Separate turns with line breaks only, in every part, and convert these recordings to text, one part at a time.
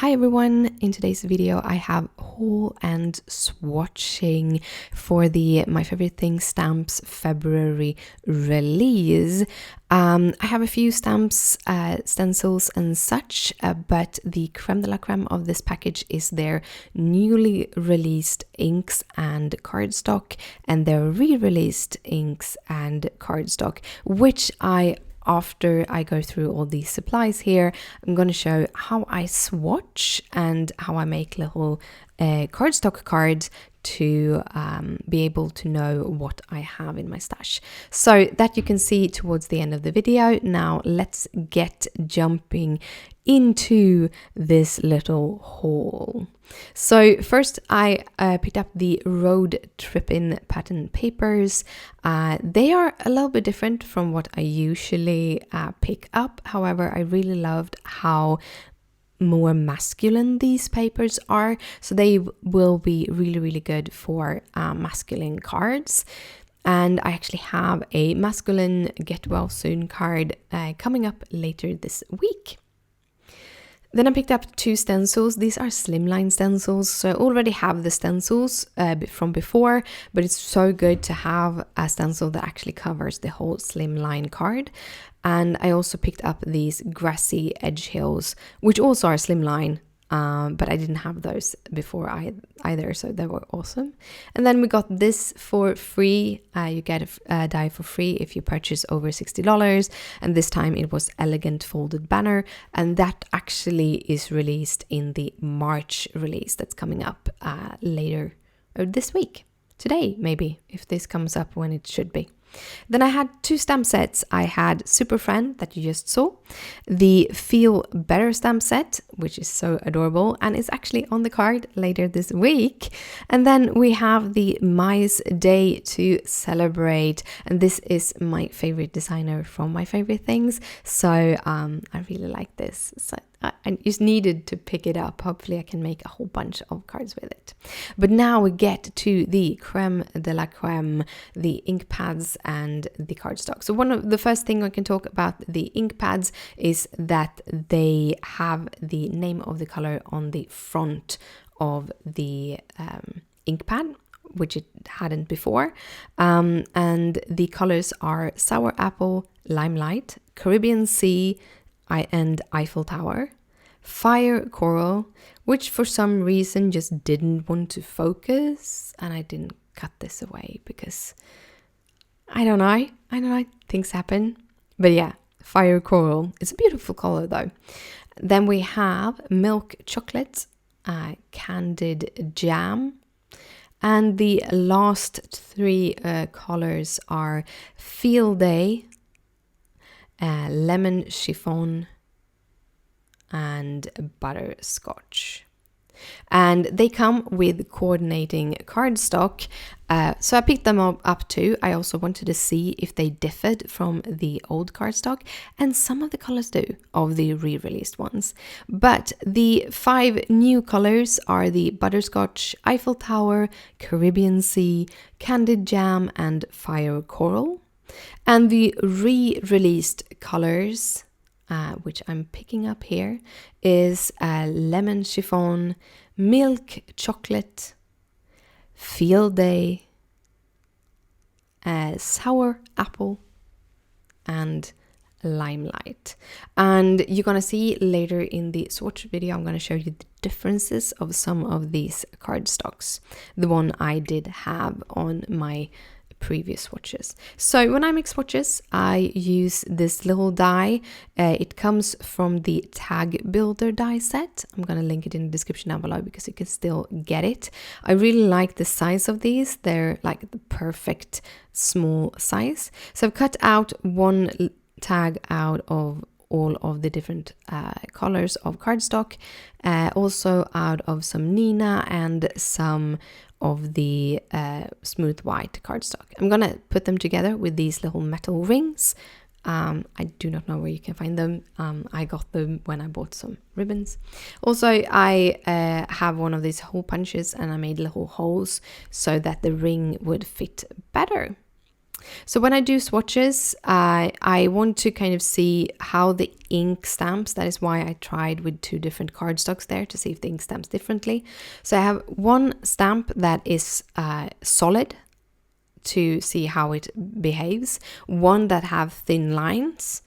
Hi everyone, in today's video I have haul and swatching for the My Favorite Things stamps February release. I have a few stamps, stencils and such, but the creme de la creme of this package is their newly released inks and cardstock and their re-released inks and cardstock, which after I go through all these supplies here, I'm going to show how I swatch and how I make little cardstock cards to be able to know what I have in my stash. So that you can see towards the end of the video. Now let's get jumping into this little haul. So first I picked up the Road Trippin pattern papers. They are a little bit different from what I usually pick up. However, I really loved how more masculine these papers are, so they will be really good for masculine cards. And I actually have a masculine get well soon card coming up later this week. Then I picked up two stencils. These are Slimline Stencils, so I already have the stencils from before, but it's so good to have a stencil that actually covers the whole Slimline card. And I also picked up these Grassy Edge Hills, which also are Slimline, but I didn't have those before either, so they were awesome. And then we got this for free. You get a die for free if you purchase over $60, and this time it was Elegant Folded Banner, and that actually is released in the March release that's coming up later this week. Today, maybe, if this comes up when it should be. Then I had two stamp sets. I had Super Friend that you just saw, the Feel Better stamp set, which is so adorable and is actually on the card later this week. And then we have the Mice Day to Celebrate, and this is my favorite designer from My Favorite Things, so I really like this. So I just needed to pick it up. Hopefully I can make a whole bunch of cards with it. But now we get to the creme de la creme, the ink pads and the cardstock. So one of the first thing I can talk about the ink pads is that they have the name of the color on the front of the ink pad, which it hadn't before. And the colors are Sour Apple, Limelight, Caribbean Sea, and Eiffel Tower, Fire Coral, which for some reason just didn't want to focus, and I didn't cut this away because I don't know, things happen. But yeah, Fire Coral, it's a beautiful color though. Then we have Milk Chocolate, Candied Jam, and the last three colors are Field Day, Lemon Chiffon, and Butterscotch. And they come with coordinating cardstock, so I picked them up too. I also wanted to see if they differed from the old cardstock, and some of the colors do, of the re-released ones. But the 5 new colors are the Butterscotch, Eiffel Tower, Caribbean Sea, Candied Jam, and Fire Coral. And the re-released colors, which I'm picking up here, is Lemon Chiffon, Milk Chocolate, Field Day, Sour Apple, and Limelight. And you're gonna see later in the swatch video, I'm gonna show you the differences of some of these cardstocks, the one I did have on my previous swatches. So when I make swatches, I use this little die. It comes from the Tag Builder die set. I'm gonna link it in the description down below because you can still get it. I really like the size of these. They're like the perfect small size. So I've cut out one tag out of all of the different colors of cardstock, also out of some Nina and some of the smooth white cardstock. I'm gonna put them together with these little metal rings. I do not know where you can find them. I got them when I bought some ribbons. Also, I have one of these hole punches and I made little holes so that the ring would fit better. So when I do swatches, I want to kind of see how the ink stamps. That is why I tried with 2 different cardstocks there to see if the ink stamps differently. So I have one stamp that is solid to see how it behaves, one that have thin lines,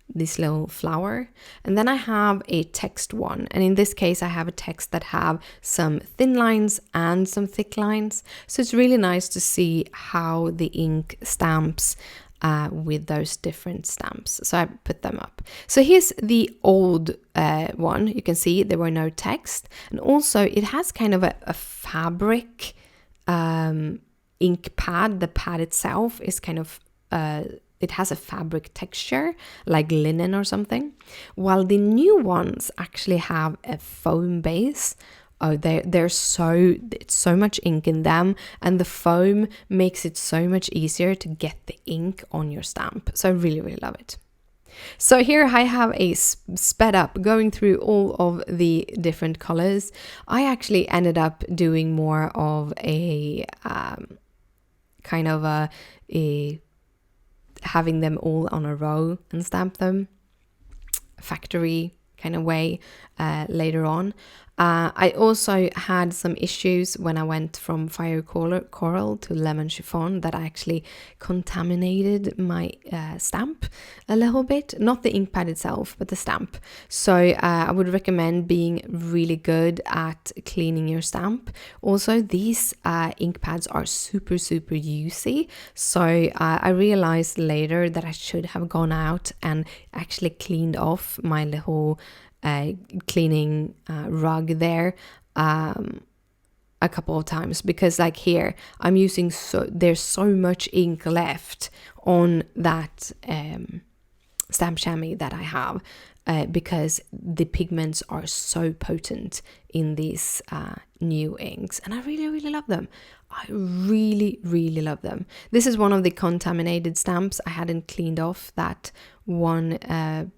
this little flower, and then I have a text one, and in this case I have a text that have some thin lines and some thick lines, so it's really nice to see how the ink stamps with those different stamps. So I put them up. So here's the old one. You can see there were no text, and also it has kind of a fabric ink pad. The pad itself is kind of it has a fabric texture like linen or something, while the new ones actually have a foam base. Oh, it's so much ink in them, and the foam makes it so much easier to get the ink on your stamp. So I really, really love it. So here I have a sped up going through all of the different colors. I actually ended up doing more of a kind of a having them all on a row and stamp them factory kind of way later on. I also had some issues when I went from fire coral to lemon chiffon that I actually contaminated my stamp a little bit. Not the ink pad itself, but the stamp. So I would recommend being really good at cleaning your stamp. Also, these ink pads are super, super juicy. So I realized later that I should have gone out and actually cleaned off my little cleaning rug there a couple of times, because like here I'm using there's so much ink left on that stamp chamois that I have because the pigments are so potent in these new inks, and I really, really love them. I really, really love them. This is one of the contaminated stamps. I hadn't cleaned off that one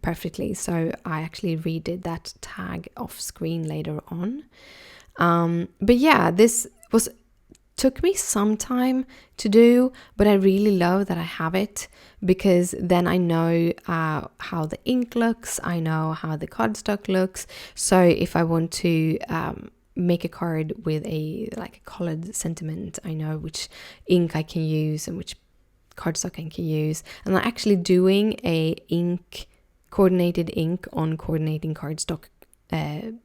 perfectly, so I actually redid that tag off screen later on. But yeah, this took me some time to do, but I really love that I have it, because then I know how the ink looks, I know how the cardstock looks. So if I want to make a card with a colored sentiment, I know which ink I can use and which cardstock I can use. And I'm actually doing a coordinated ink on coordinating cardstock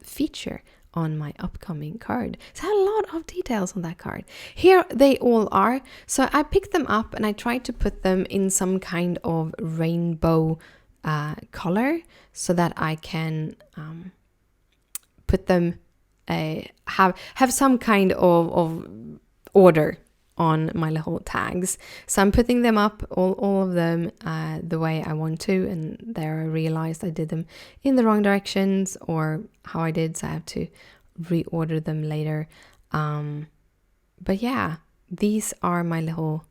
feature on my upcoming card. So I have a lot of details on that card. Here they all are. So I picked them up and I tried to put them in some kind of rainbow color so that I can put them have some kind of order on my little tags. So I'm putting them up, all of them, the way I want to, and there I realized I did them in the wrong directions, or how I did, so I have to reorder them later. But yeah, these are my little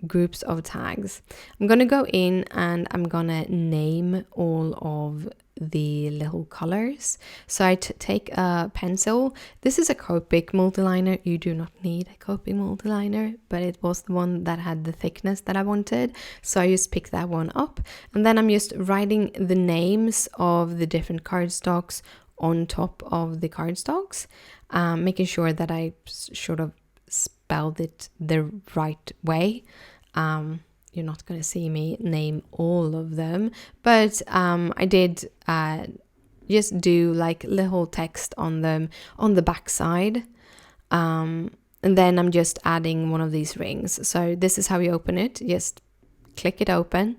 groups of tags. I'm gonna go in and I'm gonna name all of the little colors. So I take a pencil. This is a Copic multiliner. You do not need a Copic multiliner, but it was the one that had the thickness that I wanted, so I just picked that one up, and then I'm just writing the names of the different cardstocks on top of the cardstocks, making sure that I sort of spelled it the right way. You're not going to see me name all of them, but I did just do like little text on them on the back side, and then I'm just adding one of these rings. So this is how you open it. Just click it open,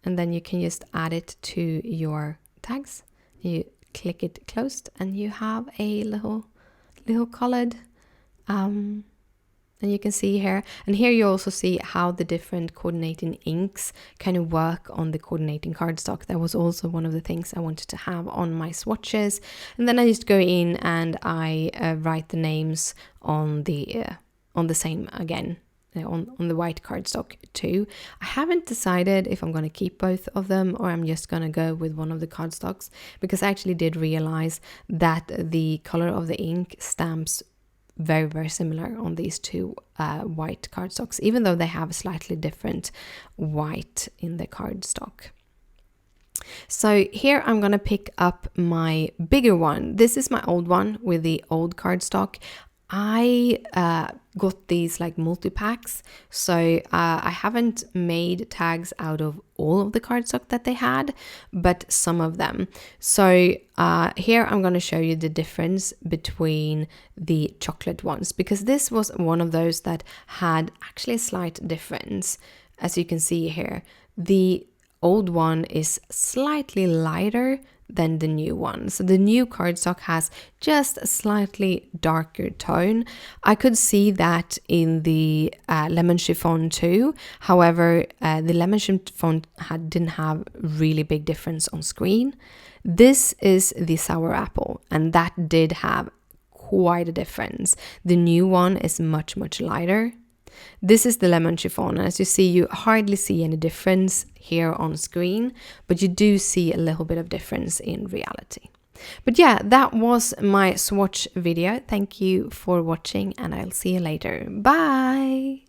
and then you can just add it to your tags. You click it closed and you have a little colored and you can see here, and here you also see how the different coordinating inks kind of work on the coordinating cardstock. That was also one of the things I wanted to have on my swatches. And then I just go in and I write the names on the same again, on the white cardstock too. I haven't decided if I'm going to keep both of them or I'm just going to go with one of the cardstocks, because I actually did realize that the color of the ink stamps very, very similar on these two white cardstocks, even though they have a slightly different white in the cardstock. So here I'm gonna pick up my bigger one. This is my old one with the old cardstock. I got these like multi-packs, so I haven't made tags out of all of the cardstock that they had, but some of them. So here I'm going to show you the difference between the chocolate ones, because this was one of those that had actually a slight difference. As you can see here, the old one is slightly lighter than the new one. So the new cardstock has just a slightly darker tone. I could see that in the lemon chiffon too. However, the lemon chiffon didn't have really big difference on screen. This is the sour apple, and that did have quite a difference. The new one is much, much lighter. This is the lemon chiffon, and as you see, you hardly see any difference here on screen, but you do see a little bit of difference in reality. But yeah, that was my swatch video. Thank you for watching, and I'll see you later. Bye!